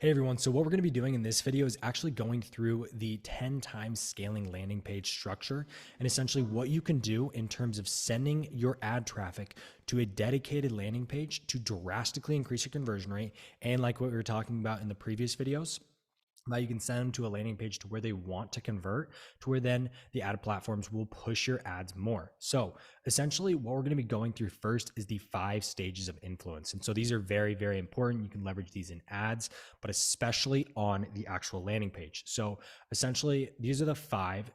Hey everyone, so what we're going to be doing in this video is actually going through the 10 times scaling landing page structure and essentially what you can do in terms of sending your ad traffic to a dedicated landing page to drastically increase your conversion rate. And like what we were talking about in the previous videos, now you can send them to a landing page to where they want to convert, to where then the ad platforms will push your ads more. So essentially what we're going to be going through first is the 5 stages of influence. And so these are very, very important. You can leverage these in ads, but especially on the actual landing page. So essentially these are the 5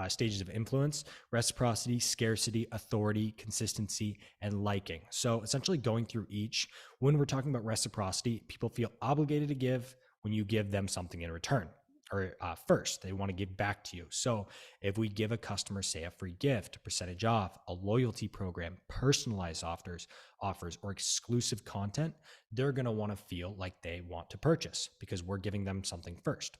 stages of influence: reciprocity, scarcity, authority, consistency, and liking. So essentially going through each, when we're talking about reciprocity, people feel obligated to give when you give them something in return, or first they want to give back to you. So if we give a customer, say, a free gift, a percentage off, a loyalty program, personalized offers, or exclusive content, they're going to want to feel like they want to purchase because we're giving them something first.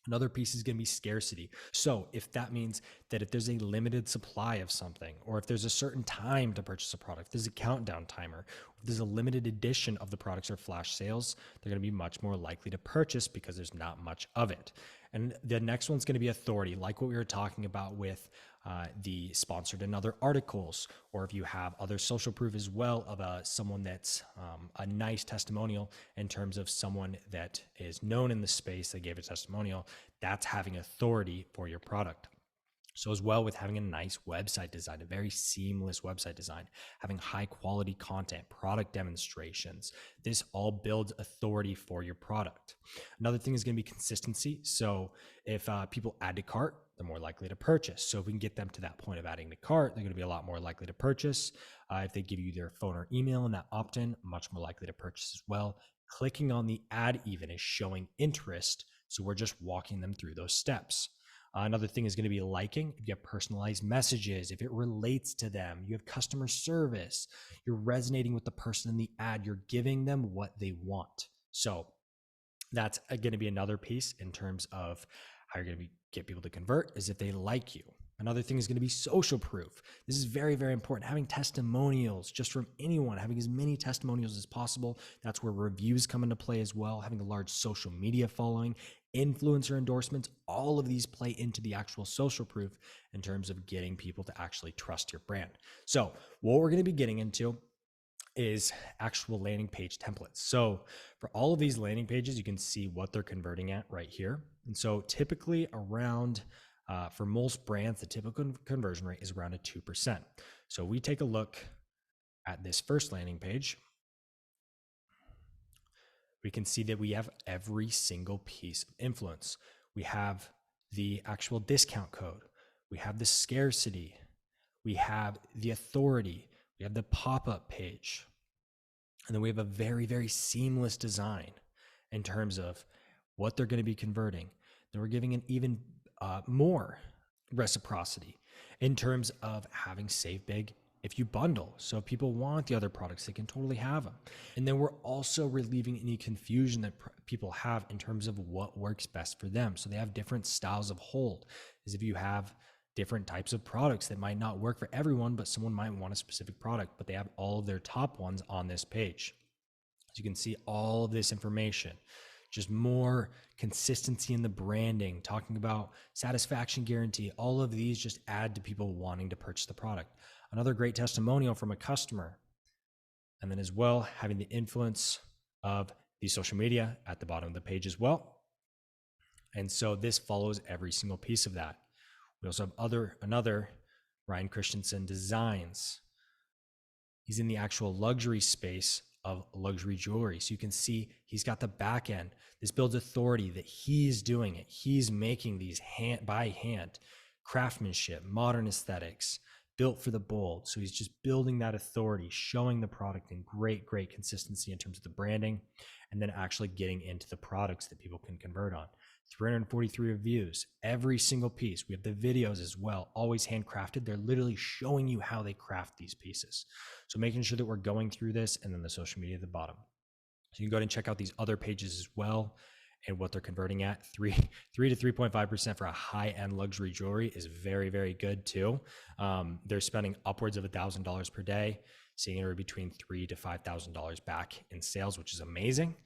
Another piece is going to be scarcity. So if that means that if there's a limited supply of something, or if there's a certain time to purchase a product, there's a countdown timer, if there's a limited edition of the products or flash sales, they're going to be much more likely to purchase because there's not much of it. And the next one's going to be authority, like what we were talking about with the sponsored and other articles, or if you have other social proof as well of someone that's a nice testimonial in terms of someone that is known in the space that gave a testimonial, that's having authority for your product. So as well with having a nice website design, a very seamless website design, having high quality content, product demonstrations, this all builds authority for your product. Another thing is going to be consistency. So if people add to cart, they're more likely to purchase. So if we can get them to that point of adding to cart, they're going to be a lot more likely to purchase. If they give you their phone or email and that opt-in, much more likely to purchase as well. Clicking on the ad even is showing interest. So we're just walking them through those steps. Another thing is going to be liking. If you have personalized messages, if it relates to them, you have customer service, you're resonating with the person in the ad, you're giving them what they want. So that's going to be another piece in terms of how you're going to get people to convert, is if they like you. Another thing is going to be social proof. This is very, very important. Having testimonials just from anyone, having as many testimonials as possible. That's where reviews come into play as well. Having a large social media following, influencer endorsements, all of these play into the actual social proof in terms of getting people to actually trust your brand. So what we're going to be getting into is actual landing page templates. So for all of these landing pages, you can see what they're converting at right here. And so typically around, for most brands, the typical conversion rate is around 2%. So we take a look at this first landing page, we can see that we have every single piece of influence. We have the actual discount code. We have the scarcity. We have the authority. We have the pop-up page. And then we have a very, very seamless design in terms of what they're going to be converting. Then we're giving an even more reciprocity in terms of having save big if you bundle. So if people want the other products, they can totally have them. And then we're also relieving any confusion that people have in terms of what works best for them. So they have different styles of hold. As if you have different types of products that might not work for everyone, but someone might want a specific product, but they have all of their top ones on this page. So you can see all of this information, just more consistency in the branding, talking about satisfaction guarantee. All of these just add to people wanting to purchase the product. Another great testimonial from a customer. And then as well, having the influence of the social media at the bottom of the page as well. And so this follows every single piece of that. We also have another Ryan Christensen designs. He's in the actual luxury space of luxury jewelry. So you can see he's got the back end. This builds authority that he's doing it. He's making these by hand, craftsmanship, modern aesthetics, built for the bold. So he's just building that authority, showing the product in great, great consistency in terms of the branding, and then actually getting into the products that people can convert on. 343 reviews, every single piece. We have the videos as well, always handcrafted. They're literally showing you how they craft these pieces. So making sure that we're going through this, and then the social media at the bottom. So you can go ahead and check out these other pages as well and what they're converting at. 3 to 3.5% for a high-end luxury jewelry is very, very good too. They're spending upwards of $1,000 per day, seeing anywhere between $3,000 to $5,000 back in sales, which is amazing.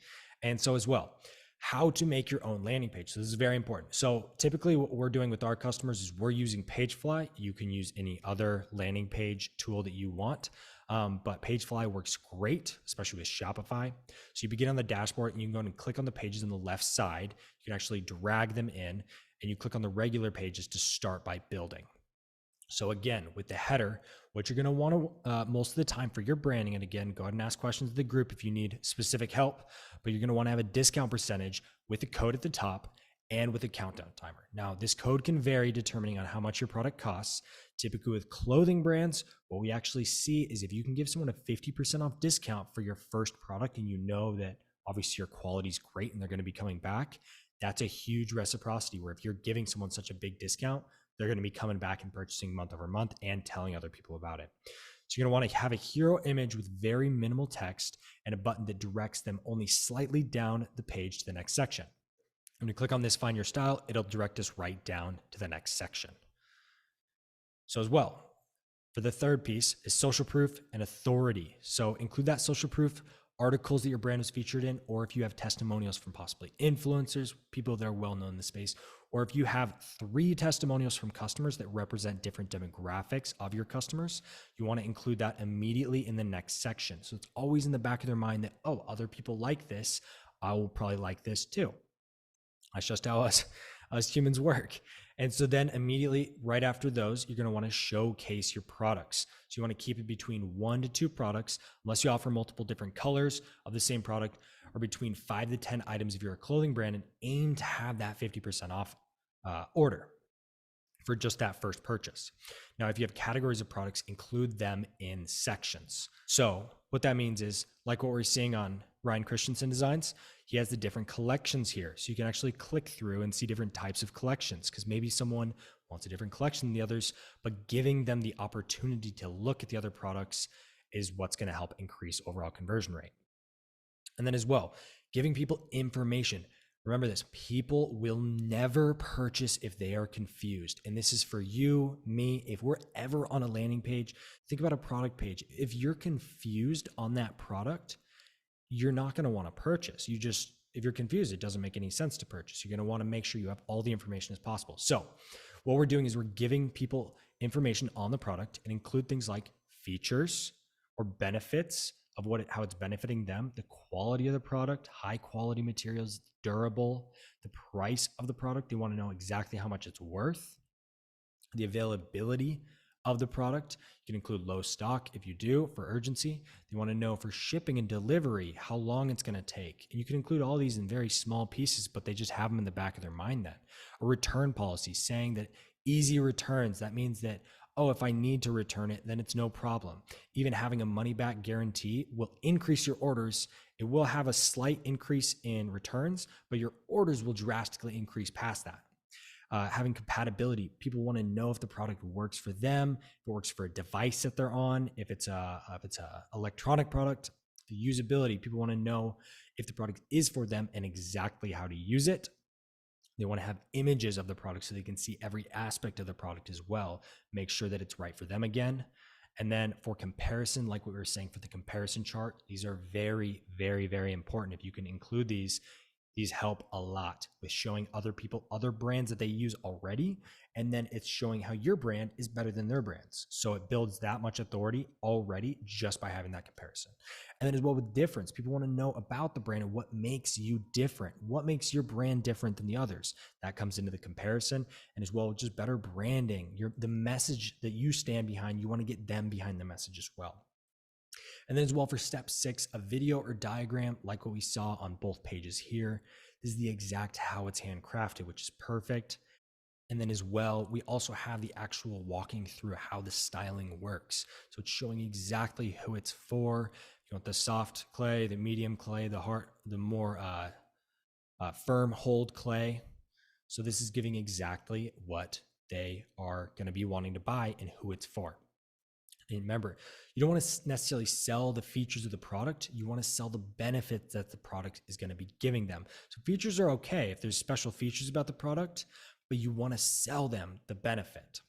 And so as well, How to make your own landing page. So this is very important. So typically what we're doing with our customers is we're using Pagefly. You can use any other landing page tool that you want. But Pagefly works great, especially with Shopify. So you begin on the dashboard and you can go and click on the pages on the left side. You can actually drag them in and you click on the regular pages to start by building. So again, with the header, what you're going to want to most of the time for your branding, and again, go ahead and ask questions to the group if you need specific help, but you're going to want to have a discount percentage with a code at the top and with a countdown timer. Now, this code can vary depending on how much your product costs. Typically with clothing brands, what we actually see is if you can give someone a 50% off discount for your first product and you know that obviously your quality is great and they're going to be coming back, that's a huge reciprocity where if you're giving someone such a big discount, they're going to be coming back and purchasing month over month and telling other people about it. So you're going to want to have a hero image with very minimal text and a button that directs them only slightly down the page to the next section. When you click on this, find your style, it'll direct us right down to the next section. So as well, for the third piece is social proof and authority. So include that social proof, articles that your brand was featured in, or if you have testimonials from possibly influencers, people that are well known in the space, or if you have 3 testimonials from customers that represent different demographics of your customers, you want to include that immediately in the next section. So it's always in the back of their mind that, oh, other people like this, I will probably like this too. That's just how us humans work. And so then immediately right after those, you're going to want to showcase your products. So you want to keep it between 1 to 2 products, unless you offer multiple different colors of the same product, or between 5 to 10 items if you're a clothing brand, and aim to have that 50% off order for just that first purchase. Now, if you have categories of products, include them in sections. So what that means is, like what we're seeing on Ryan Christensen Designs, he has the different collections here. So you can actually click through and see different types of collections, because maybe someone wants a different collection than the others, but giving them the opportunity to look at the other products is what's going to help increase overall conversion rate. And then as well, giving people information. Remember this, people will never purchase if they are confused. And this is for you, me, if we're ever on a landing page, think about a product page. If you're confused on that product, you're not going to want to purchase. If you're confused, it doesn't make any sense to purchase. You're going to want to make sure you have all the information as possible. So what we're doing is we're giving people information on the product and include things like features or benefits of how it's benefiting them, the quality of the product, high quality materials, durable, the price of the product. They want to know exactly how much it's worth, the availability of the product. You can include low stock if you do for urgency. They want to know for shipping and delivery, how long it's going to take. And you can include all these in very small pieces, but they just have them in the back of their mind then. A return policy saying that easy returns, that means that, oh, if I need to return it, then it's no problem. Even having a money back guarantee will increase your orders. It will have a slight increase in returns, but your orders will drastically increase past that. Having compatibility, people want to know if the product works for them, if it works for a device that they're on, if it's a electronic product, the usability. People want to know if the product is for them and exactly how to use it. They want to have images of the product so they can see every aspect of the product as well. Make sure that it's right for them again. And then for comparison, like what we were saying for the comparison chart, these are very, very, very important. If you can include these help a lot with showing other people, other brands that they use already. And then it's showing how your brand is better than their brands. So it builds that much authority already just by having that comparison. And then as well with difference, people want to know about the brand and what makes you different. What makes your brand different than the others? That comes into the comparison. And as well, just better branding, the message that you stand behind, you want to get them behind the message as well. And then as well for step 6, a video or diagram like what we saw on both pages here. This is the exact how it's handcrafted, which is perfect. And then as well, we also have the actual walking through how the styling works. So it's showing exactly who it's for. You want the soft clay, the medium clay, the more firm hold clay. So this is giving exactly what they are going to be wanting to buy and who it's for. And remember, you don't want to necessarily sell the features of the product. You want to sell the benefits that the product is going to be giving them. So features are okay if there's special features about the product, but you want to sell them the benefit.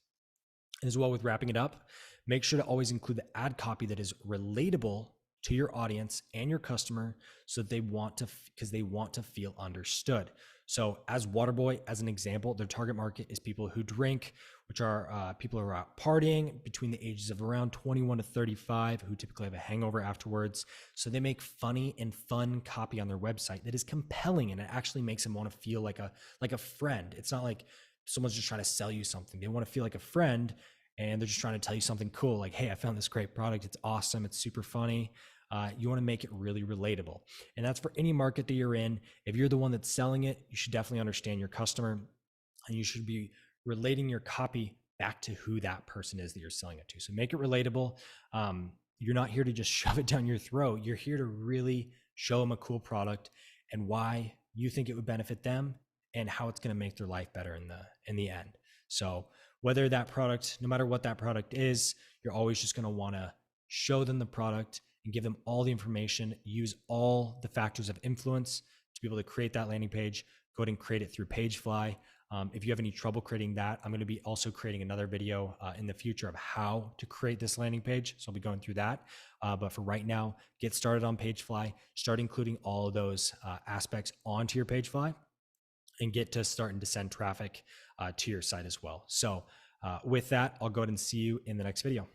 And as well with wrapping it up, make sure to always include the ad copy that is relatable to your audience and your customer so that they want to, because they want to feel understood. So as Waterboy, as an example, their target market is people who drink, which are people who are out partying between the ages of around 21 to 35, who typically have a hangover afterwards. So they make funny and fun copy on their website that is compelling, and it actually makes them want to feel like a friend. It's not like someone's just trying to sell you something. They want to feel like a friend, and they're just trying to tell you something cool. Like, hey, I found this great product. It's awesome. It's super funny. You want to make it really relatable. And that's for any market that you're in. If you're the one that's selling it, you should definitely understand your customer, and you should be relating your copy back to who that person is that you're selling it to. So make it relatable. You're not here to just shove it down your throat. You're here to really show them a cool product and why you think it would benefit them and how it's going to make their life better in the end. So whether that product, no matter what that product is, you're always just going to want to show them the product and give them all the information, use all the factors of influence to be able to create that landing page. Go ahead and create it through Pagefly. If you have any trouble creating that, I'm going to be also creating another video in the future of how to create this landing page. So I'll be going through that. But for right now, get started on Pagefly, start including all of those aspects onto your Pagefly, and get to starting to send traffic to your site as well. So with that, I'll go ahead and see you in the next video.